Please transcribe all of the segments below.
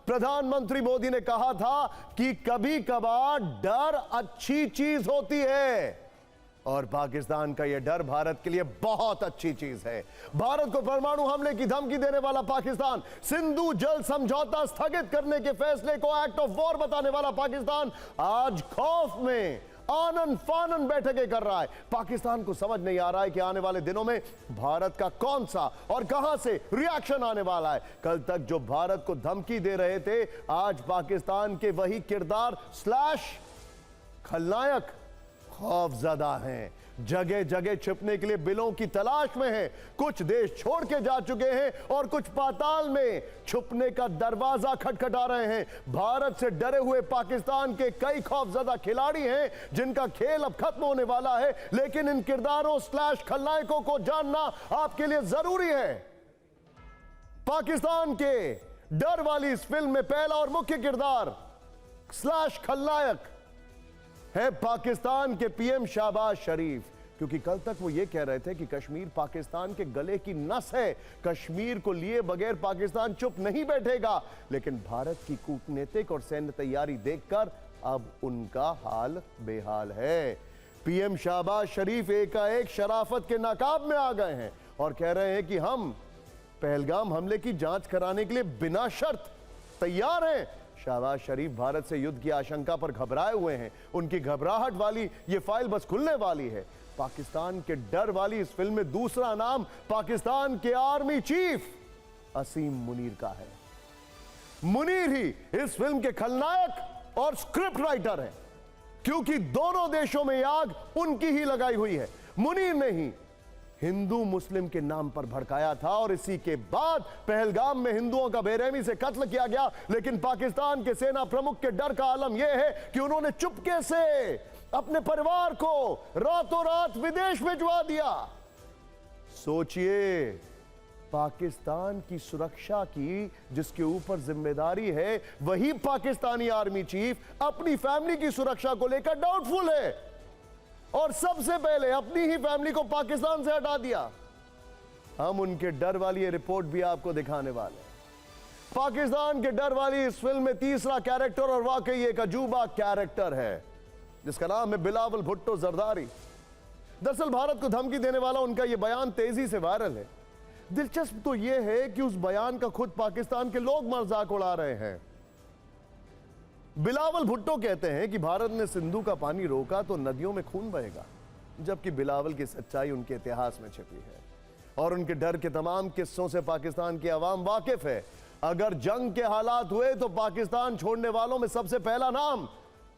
प्रधानमंत्री मोदी ने कहा था कि कभी कभार डर अच्छी चीज होती है और पाकिस्तान का यह डर भारत के लिए बहुत अच्छी चीज है। भारत को परमाणु हमले की धमकी देने वाला पाकिस्तान, सिंधु जल समझौता स्थगित करने के फैसले को एक्ट ऑफ वॉर बताने वाला पाकिस्तान आज खौफ में आनन फानन बैठकें कर रहा है। पाकिस्तान को समझ नहीं आ रहा है कि आने वाले दिनों में भारत का कौन सा और कहां से रिएक्शन आने वाला है। कल तक जो भारत को धमकी दे रहे थे, आज पाकिस्तान के वही किरदार स्लैश खलनायक खौफजदा हैं, जगह जगह छिपने के लिए बिलों की तलाश में हैं। कुछ देश छोड़ के जा चुके हैं और कुछ पाताल में छुपने का दरवाजा खटखटा रहे हैं। भारत से डरे हुए पाकिस्तान के कई खौफजदा खिलाड़ी हैं जिनका खेल अब खत्म होने वाला है, लेकिन इन किरदारों स्लैश खलनायकों को जानना आपके लिए जरूरी है। पाकिस्तान के डर वाली इस फिल्म में पहला और मुख्य किरदार स्लैश खलनायक है पाकिस्तान के पीएम शहबाज शरीफ, क्योंकि कल तक वो ये कह रहे थे कि कश्मीर पाकिस्तान के गले की नस है, कश्मीर को लिए बगैर पाकिस्तान चुप नहीं बैठेगा। लेकिन भारत की कूटनीतिक और सैन्य तैयारी देखकर अब उनका हाल बेहाल है। पीएम शहबाज शरीफ एकाएक शराफत के नकाब में आ गए हैं और कह रहे हैं कि हम पहलगाम हमले की जांच कराने के लिए बिना शर्त तैयार हैं। शहबाज शरीफ भारत से युद्ध की आशंका पर घबराए हुए हैं। उनकी घबराहट वाली ये फाइल बस खुलने वाली है। पाकिस्तान के डर वाली इस फिल्म में दूसरा नाम पाकिस्तान के आर्मी चीफ असीम मुनीर का है। मुनीर ही इस फिल्म के खलनायक और स्क्रिप्ट राइटर हैं, क्योंकि दोनों देशों में आग उनकी ही लगाई हुई है। मुनीर ने ही हिंदू मुस्लिम के नाम पर भड़काया था और इसी के बाद पहलगाम में हिंदुओं का बेरहमी से कत्ल किया गया। लेकिन पाकिस्तान के सेना प्रमुख के डर का आलम यह है कि उन्होंने चुपके से अपने परिवार को रातों रात विदेश भिजवा दिया। सोचिए, पाकिस्तान की सुरक्षा की जिसके ऊपर जिम्मेदारी है, वही पाकिस्तानी आर्मी चीफ अपनी फैमिली की सुरक्षा को लेकर डाउटफुल है और सबसे पहले अपनी ही फैमिली को पाकिस्तान से हटा दिया। हम उनके डर वाली ये रिपोर्ट भी आपको दिखाने वाले हैं। पाकिस्तान के डर वाली इस फिल्म में तीसरा कैरेक्टर और वाकई एक अजूबा कैरेक्टर है जिसका नाम है बिलावल भुट्टो जरदारी। दरअसल भारत को धमकी देने वाला उनका यह बयान तेजी से वायरल है। दिलचस्प तो यह है कि उस बयान का खुद पाकिस्तान के लोग मजाक उड़ा रहे हैं। बिलावल भुट्टो कहते हैं कि भारत ने सिंधु का पानी रोका तो नदियों में खून बहेगा, जबकि बिलावल की सच्चाई उनके इतिहास में छिपी है और उनके डर के तमाम किस्सों से पाकिस्तान की आवाम वाकिफ है। अगर जंग के हालात हुए तो पाकिस्तान छोड़ने वालों में सबसे पहला नाम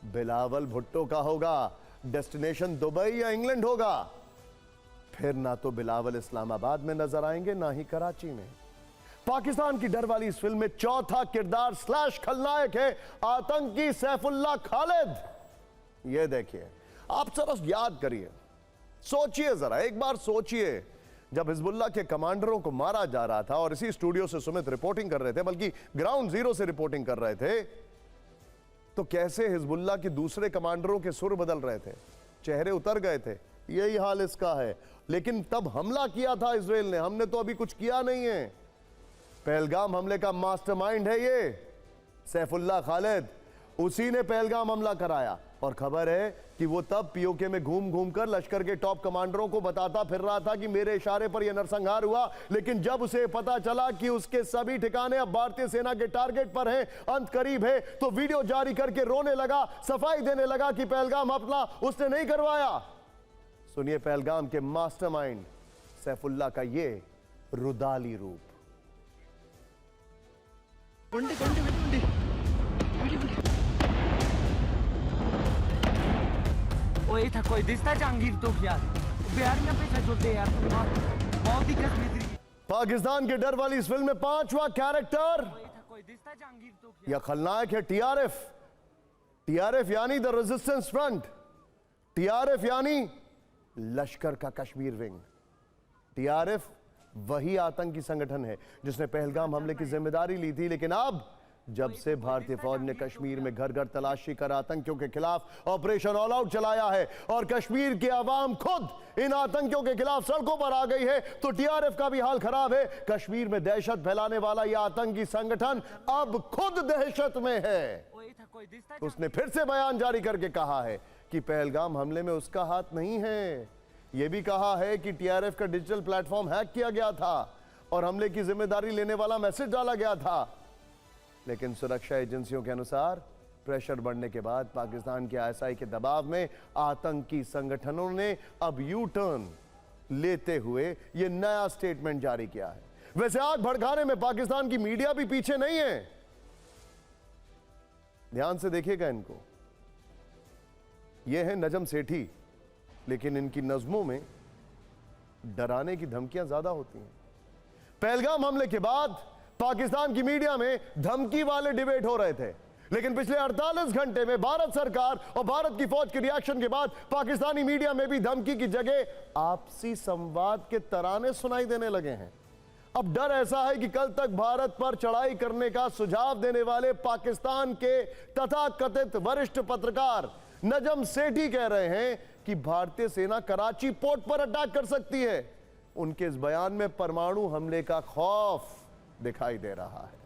बिलावल भुट्टो का होगा। डेस्टिनेशन दुबई या इंग्लैंड होगा। फिर ना तो बिलावल इस्लामाबाद में नजर आएंगे, ना ही कराची में। पाकिस्तान की डर वाली इस फिल्म में चौथा किरदार स्लैश खलनायक है आतंकी सैफुल्लाह खालिद। यह देखिए, आप जरा याद करिए, सोचिए जरा, एक बार सोचिए, जब हिजबुल्लाह के कमांडरों को मारा जा रहा था और इसी स्टूडियो से सुमित रिपोर्टिंग कर रहे थे, बल्कि ग्राउंड जीरो से रिपोर्टिंग कर रहे थे, तो कैसे हिजबुल्लाह के दूसरे कमांडरों के सुर बदल रहे थे, चेहरे उतर गए थे। यही हाल इसका है। लेकिन तब हमला किया था इजराइल ने, हमने तो अभी कुछ किया नहीं है। पहलगाम हमले का मास्टरमाइंड है ये सैफुल्लाह खालिद, उसी ने पहलगाम हमला कराया। और खबर है कि वो तब पीओके में घूम घूम कर लश्कर के टॉप कमांडरों को बताता फिर रहा था कि मेरे इशारे पर यह नरसंहार हुआ। लेकिन जब उसे पता चला कि उसके सभी ठिकाने अब भारतीय सेना के टारगेट पर हैं, अंत करीब है, तो वीडियो जारी करके रोने लगा, सफाई देने लगा कि पहलगाम हमला उसने नहीं करवाया। सुनिए पहलगाम के मास्टरमाइंड सैफुल्लाह का ये रुदाली रूप। ओए था कोई दिसता जहांगीर तो यार बिहारियां पे चलते यार, बहुत ही कश्मीरी। पाकिस्तान के डर वाली इस फिल्म में पांचवा कैरेक्टर या खलनायक है टीआरएफ। टीआरएफ यानी द रेजिस्टेंस फ्रंट, टीआरएफ यानी लश्कर का कश्मीर विंग। टीआरएफ वही आतंकी संगठन है जिसने पहलगाम हमले की जिम्मेदारी ली थी, लेकिन अब जब से भारतीय फौज ने कश्मीर में घर घर तलाशी कर आतंकियों के खिलाफ ऑपरेशन ऑल आउट चलाया है और कश्मीर की आवाम खुद इन आतंकियों के खिलाफ सड़कों पर आ गई है, तो टीआरएफ का भी हाल खराब है। कश्मीर में दहशत फैलाने वाला यह आतंकी संगठन अब खुद दहशत में है। उसने फिर से बयान जारी करके कहा है कि पहलगाम हमले में उसका हाथ नहीं है। यह भी कहा है कि टीआरएफ का डिजिटल प्लेटफॉर्म हैक किया गया था और हमले की जिम्मेदारी लेने वाला मैसेज डाला गया था। लेकिन सुरक्षा एजेंसियों के अनुसार प्रेशर बढ़ने के बाद पाकिस्तान के आईएसआई के दबाव में आतंकी संगठनों ने अब यू टर्न लेते हुए यह नया स्टेटमेंट जारी किया है। वैसे आग भड़काने में पाकिस्तान की मीडिया भी पीछे नहीं है। ध्यान से देखिएगा इनको। यह है नजम सेठी, लेकिन इनकी नज्मों में डराने की धमकियां ज्यादा होती हैं। पहलगाम हमले के बाद पाकिस्तान की मीडिया में धमकी वाले डिबेट हो रहे थे, लेकिन पिछले 48 घंटे में भारत सरकार और भारत की फौज के रिएक्शन के बाद पाकिस्तानी मीडिया में भी धमकी की जगह आपसी संवाद के तराने सुनाई देने लगे हैं। अब डर ऐसा है कि कल तक भारत पर चढ़ाई करने का सुझाव देने वाले पाकिस्तान के तथाकथित वरिष्ठ पत्रकार नजम सेठी कह रहे हैं कि भारतीय सेना कराची पोर्ट पर अटैक कर सकती है। उनके इस बयान में परमाणु हमले का खौफ दिखाई दे रहा है।